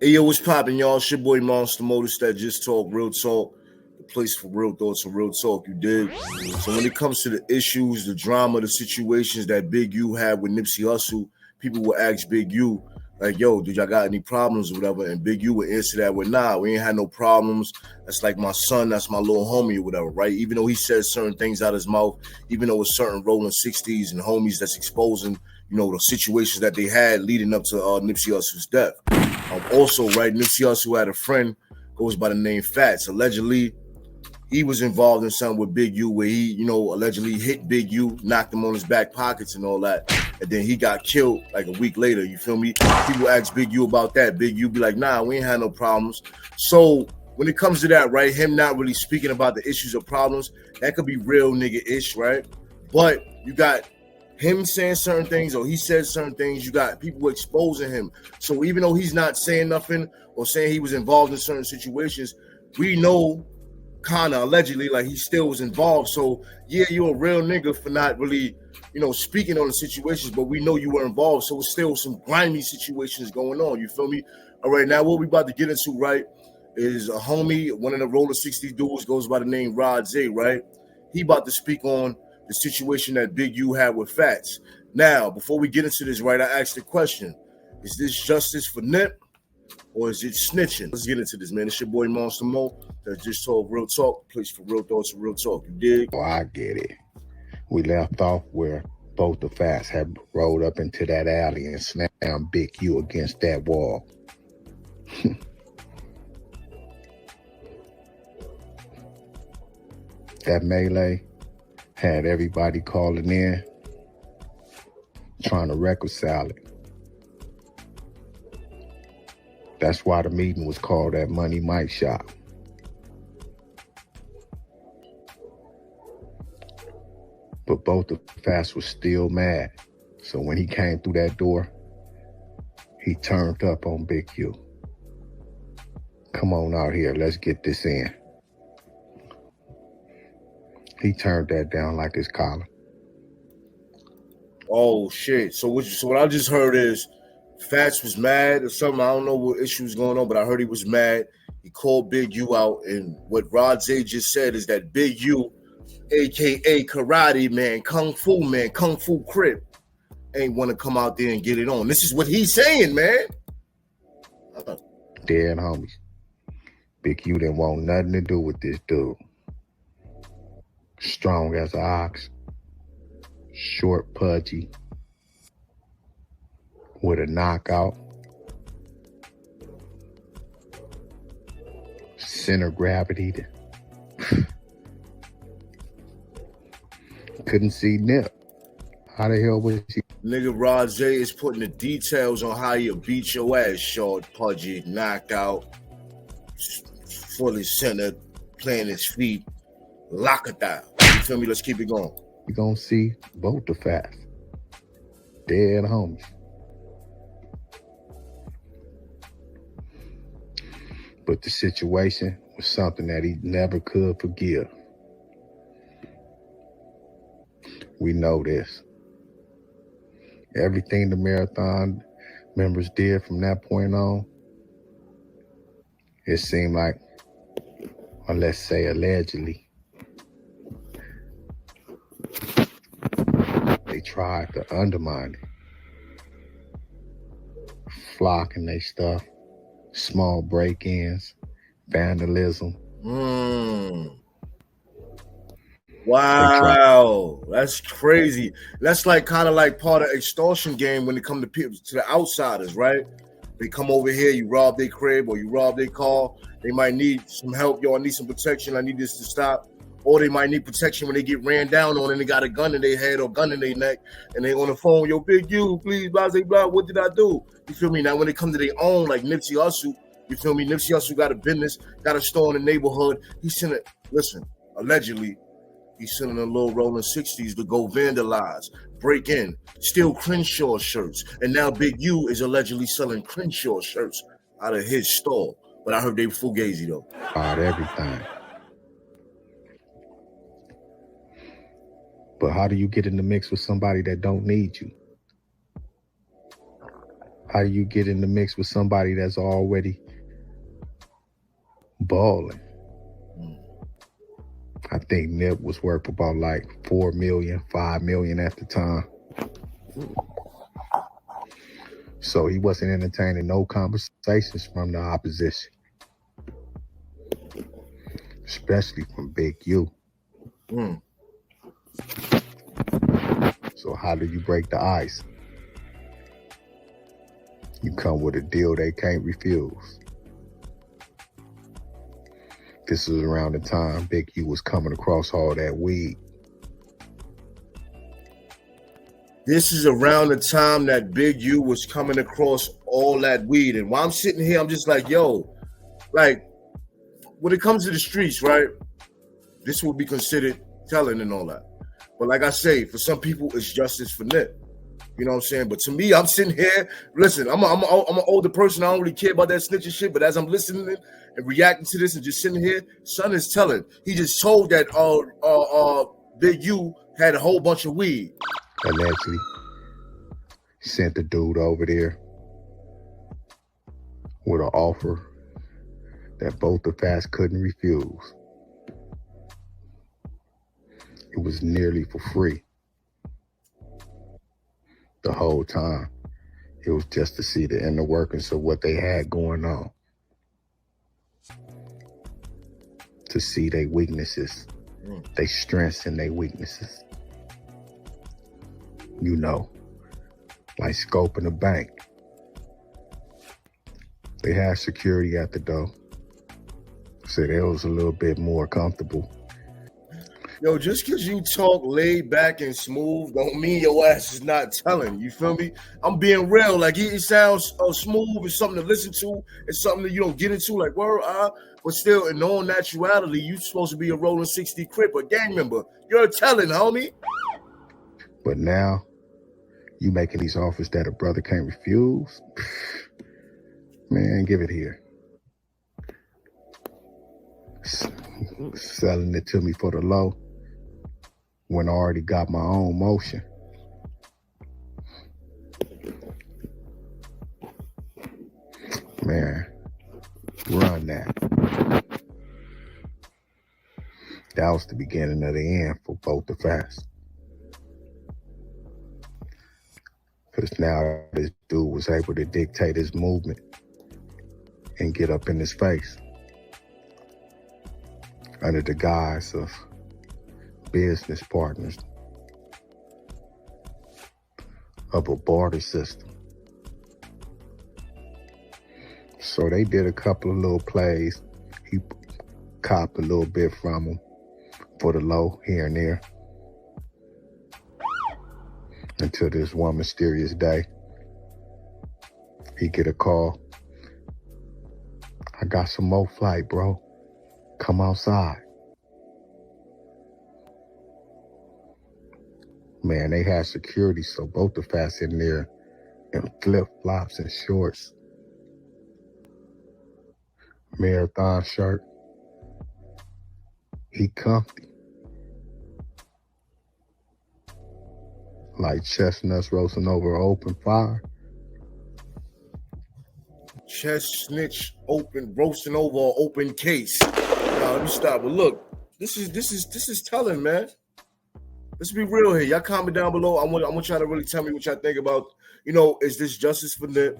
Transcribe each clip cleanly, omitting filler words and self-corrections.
Hey, yo, what's poppin', y'all? It's your boy Monster Modus that just talk real talk. The place for real thoughts and real talk, you dig? So when it comes to the issues, the drama, the situations that Big U had with Nipsey Hussle, people will ask Big U, like, yo, did y'all got any problems or whatever? And Big U would answer that with, nah, we ain't had no problems. That's like my son, that's my little homie or whatever, right? Even though he says certain things out his mouth, even though it's certain rolling 60s and homies that's exposing, you know, the situations that they had leading up to Nipsey Hussle's death. Also, right, Nipsey Hussle had a friend, goes by the name Fats. Allegedly, he was involved in something with Big U where he, you know, allegedly hit Big U, knocked him on his back pockets and all that. And then he got killed like a week later, you feel me? People ask Big U about that. Big U be like, nah, we ain't had no problems. So when it comes to that, right, him not really speaking about the issues or problems, that could be real nigga-ish, right? But you got him saying certain things or he said certain things, you got people exposing him. So even though he's not saying nothing or saying he was involved in certain situations, we know kind of allegedly like he still was involved. So yeah, you're a real nigga for not really, you know, speaking on the situations, but we know you were involved. So it's still some grimy situations going on. You feel me? All right, now what we about to get into, right, is a homie, one of the roller 60 dudes goes by the name Rodzay, right? He about to speak on the situation that Big U had with Fats. Now, before we get into this, right, I asked the question, is this justice for Nip or is it snitching? Let's get into this, man. It's your boy Monster Mo that just talk real talk, place for real thoughts and real talk. You dig? Oh, I get it. We left off where both the Fats had rolled up into that alley and slammed Big U against that wall. That melee had everybody calling in, trying to reconcile it. That's why the meeting was called that Money Mike Shop. But both the Fats was still mad. So when he came through that door, he turned up on Big U. Come on out here, let's get this in. He turned that down like his collar. Oh shit! So what I just heard is Fats was mad or something. I don't know what issue was going on, but I heard he was mad. He called Big U out, and what Rodzay just said is that Big U, aka Karate Man, Kung Fu Crip, ain't want to come out there and get it on. This is what he's saying, man. Dead homies. Big U didn't want nothing to do with this dude. Strong as an ox, short, pudgy, with a knockout, center gravity. Couldn't see Nip. How the hell was he? Nigga Rodzay is putting the details on how you beat your ass, short, pudgy, knocked out, fully centered, playing his feet, lock it down. You feel me? Let's keep it going. You gonna see both the Fats. Dead homies. But the situation was something that he never could forgive. We know this. Everything the marathon members did from that point on, it seemed like, or let's say allegedly, they tried to undermine it. Flocking they stuff, small break-ins, vandalism. Wow, that's crazy. That's like kind of like part of extortion game when it comes to people, to the outsiders, right? They come over here, you rob their crib or you rob their car. They might need some help. Yo, I need some protection. I need this to stop. Or they might need protection when they get ran down on and they got a gun in their head or gun in their neck and they on the phone, yo, Big U, please, blah, blah, blah. What did I do? You feel me? Now, when it comes to their own, like Nipsey Hussle, you feel me? Nipsey Hussle got a business, got a store in the neighborhood. He's sending, listen, allegedly, he's sending a little rolling 60s to go vandalize, break in, steal Crenshaw shirts. And now Big U is allegedly selling Crenshaw shirts out of his store. But I heard they fugazi though. About everything. But how do you get in the mix with somebody that don't need you? How do you get in the mix with somebody that's already balling? I think Nip was worth about like 4 million, 5 million at the time. So he wasn't entertaining no conversations from the opposition, especially from Big U. So how do you break the ice? You come with a deal they can't refuse. This is around the time Big U was coming across all that weed. This is around the time that Big U was coming across all that weed. And while I'm sitting here, I'm just like, yo, like, when it comes to the streets, right, this would be considered telling and all that. But like I say, for some people, it's justice for Nip. You know what I'm saying? But to me, I'm sitting here, listen, I'm an older person. I don't really care about that snitching shit. But as I'm listening and reacting to this and just sitting here, son is telling. He just told that Big U had a whole bunch of weed. Allegedly sent the dude over there with an offer that both the fast couldn't refuse. It was nearly for free. The whole time, it was just to see the inner workings of what they had going on. To see their weaknesses, their strengths and their weaknesses. You know, like scoping a bank. They had security at the door, so they was a little bit more comfortable. Yo, just because you talk laid back and smooth don't mean your ass is not telling. You feel me? I'm being real. Like, it sounds smooth. It's something to listen to. It's something that you don't get into. Like, but still, in all naturality, you supposed to be a rolling 60 Crip, a gang member. You're telling, homie. But now, you making these offers that a brother can't refuse? Man, give it here. Selling it to me for the low when I already got my own motion. Man, run that. That was the beginning of the end for both the fast. Because now this dude was able to dictate his movement and get up in his face under the guise of business partners of a barter system. So they did a couple of little plays. He copped a little bit from him for the low here and there. Until this one mysterious day, he get a call. I got some more flight, bro. Come outside. Man, they had security, so both the fast in there in flip-flops and shorts. Marathon shirt. He comfy. Like chestnuts roasting over an open fire. Chestnuts roasting over an open case. Now let me stop. But look, this is telling, man. Let's be real here. Y'all comment down below. I want y'all to really tell me what y'all think about. You know, is this justice for Nip,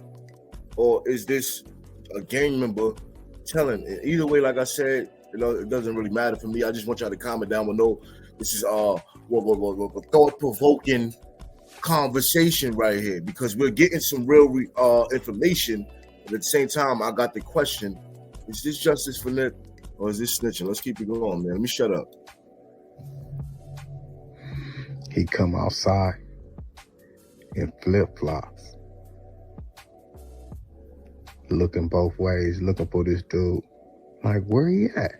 or is this a gang member telling? Either way, like I said, you know, it doesn't really matter for me. I just want y'all to comment down below. This is what thought-provoking conversation right here, because we're getting some real information. But at the same time, I got the question: is this justice for Nip, or is this snitching? Let's keep it going, man. Let me shut up. He come outside in flip-flops, looking both ways, looking for this dude. Like, where he at?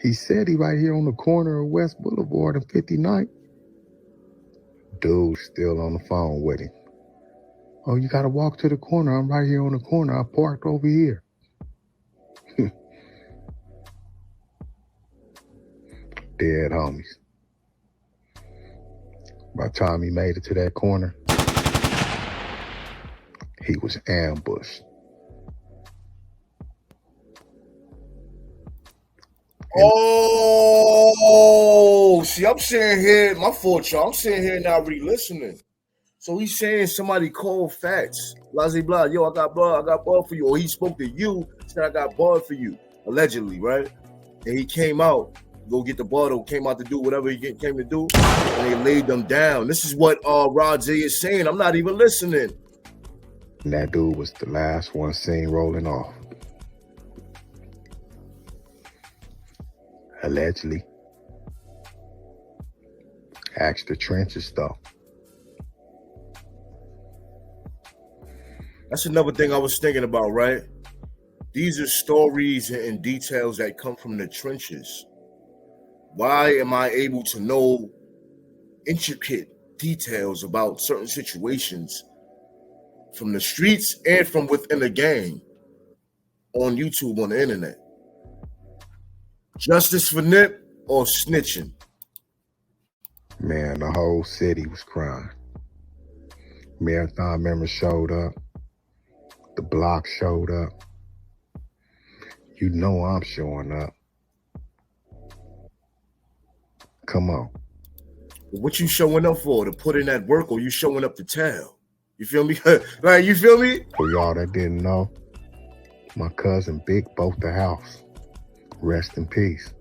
He said he right here on the corner of West Boulevard and 59th. Dude still on the phone with him. Oh, you gotta walk to the corner. I'm right here on the corner. I parked over here. Dead homies. By the time he made it to that corner, He was ambushed. Oh, see, I'm sitting here, my fault, y'all. I'm sitting here now re-listening. So he's saying somebody called Fats. Blah, blah, yo, I got blood for you. Or he spoke to you, said I got blood for you, allegedly, right? And he came out, go get the bottle, came out to do whatever he came to do, and they laid them down. This is what Rodzay is saying. I'm not even listening. And that dude was the last one seen rolling off. Allegedly. Ask the trenches, though. That's another thing I was thinking about, right? These are stories and details that come from the trenches. Why am I able to know intricate details about certain situations from the streets and from within the gang on YouTube, on the internet? Justice for Nip or snitching? Man, the whole city was crying. Marathon members showed up. The block showed up. You know I'm showing up. Come on. What you showing up for? To put in that work, or you showing up to tell? You feel me? Like, you feel me? For y'all that didn't know, my cousin Big bought the house. Rest in peace.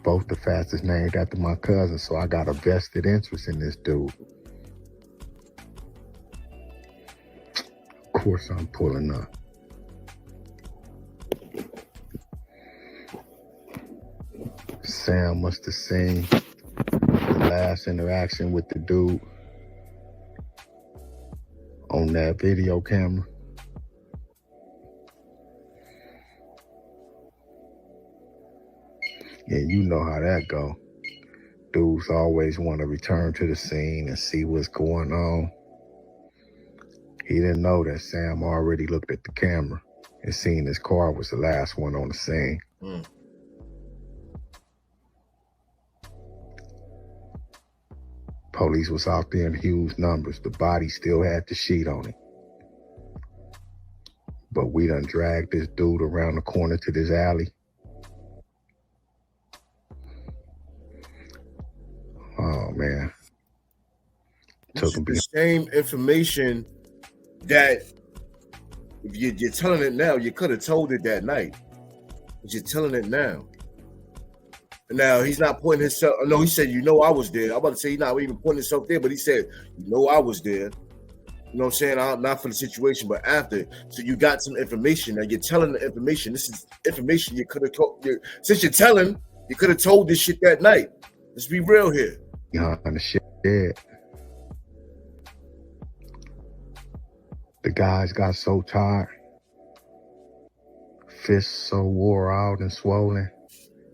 Both the Fats is named after my cousin, so I got a vested interest in this dude. Of course I'm pulling up. Sam must have seen the last interaction with the dude on that video camera. And you know how that go. Dudes always want to return to the scene and see what's going on. He didn't know that Sam already looked at the camera and seen his car was the last one on the scene. Police was out there in huge numbers. The body still had the sheet on it. But we done dragged this dude around the corner to this alley. Oh, man. It's the same information that if you're telling it now, you could have told it that night. But you're telling it now. Now, he's not putting himself, no, he said, you know I was there. I'm about to say he's not even putting himself there, but he said, you know I was there. You know what I'm saying? Not for the situation, but after. So you got some information. Now you're telling the information. This is information you could have told. Since you're telling, you could have told this shit that night. Let's be real here. Behind the shit dead. The guys got so tired. Fists so wore out and swollen.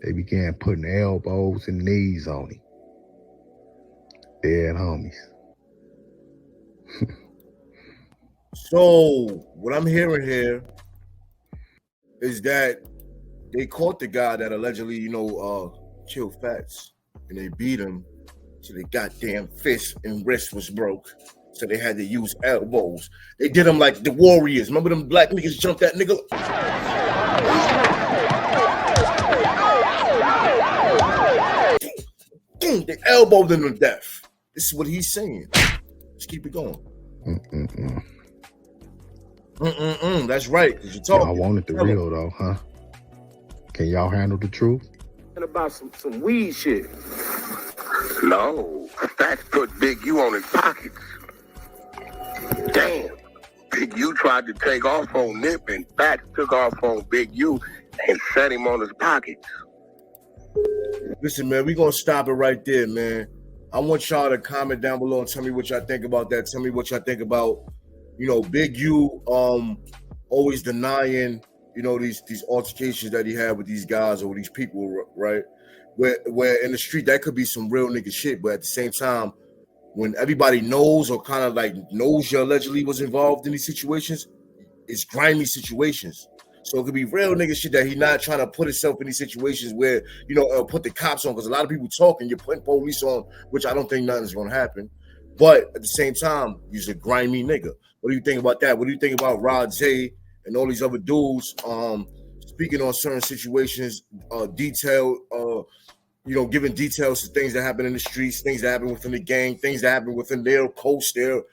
They began putting elbows and knees on him. Dead homies. So what I'm hearing here is that they caught the guy that allegedly, killed Fats, and they beat him till the goddamn fist and wrist was broke. So they had to use elbows. They did them like the Warriors. Remember them black niggas jumped that nigga? They elbowed him to death. This is what he's saying. Let's keep it going. That's right. Cause you're talking. Y'all wanted the real though, huh? Can y'all handle the truth? And about some weed shit. No, Fats put Big U on his pockets. Damn. Big U tried to take off on Nip, and Fats took off on Big U and set him on his pockets. Listen, man, we're going to stop it right there, man. I want y'all to comment down below and tell me what y'all think about that. Tell me what y'all think about, Big U always denying, these altercations that he had with these guys or with these people, right? Where in the street, that could be some real nigga shit. But at the same time, when everybody knows or kind of like knows you allegedly was involved in these situations, it's grimy situations. So it could be real nigga shit that he not trying to put himself in these situations where, put the cops on, because a lot of people talking, you're putting police on, which I don't think nothing's going to happen. But at the same time, he's a grimy nigga. What do you think about that? What do you think about Rodzay and all these other dudes speaking on certain situations, detailed, giving details to things that happen in the streets, things that happen within the gang, things that happen within their coast, their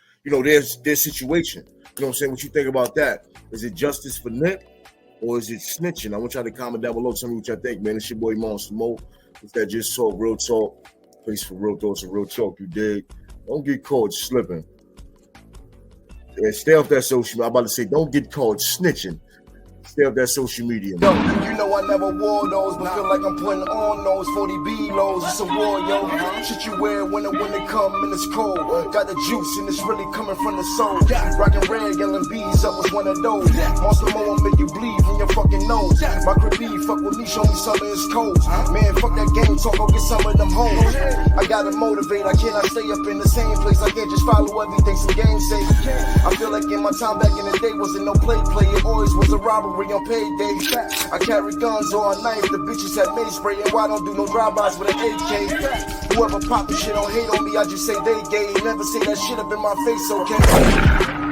situation. You know what I'm saying? What you think about that? Is it justice for Nip or is it snitching? I want y'all to comment down below. Tell me what y'all think, man. It's your boy Monster Mo. It's that Just Talk, Real Talk. Place for real thoughts and real talk, you dig? Don't get caught slipping. And stay off that social media. I'm about to say, don't get caught snitching. Stay off that social media. Yo, you know I never wore those, but feel like I'm putting on those 40B lows. It's a war, yo. Shit you wear when the winter come and it's cold. Got the juice and it's really coming from the soul. Rockin' red, yelling bees up with one of those. Monster Mo will make you bleed from your fucking nose. My creepy, fuck with me, show me some of his codes. Man, fuck that game talk, go get some of them hoes. I gotta motivate, I cannot stay up in the same place. I can't just follow everything some games say. I feel like in my time back in the day wasn't no play. It always was a robbery on payday. I carry guns or a knife. The bitches had mace spray, and why don't do no drive-bys with an AK? Whoever poppin' shit don't hate on me, I just say they gay. Never say that shit up in my face, okay?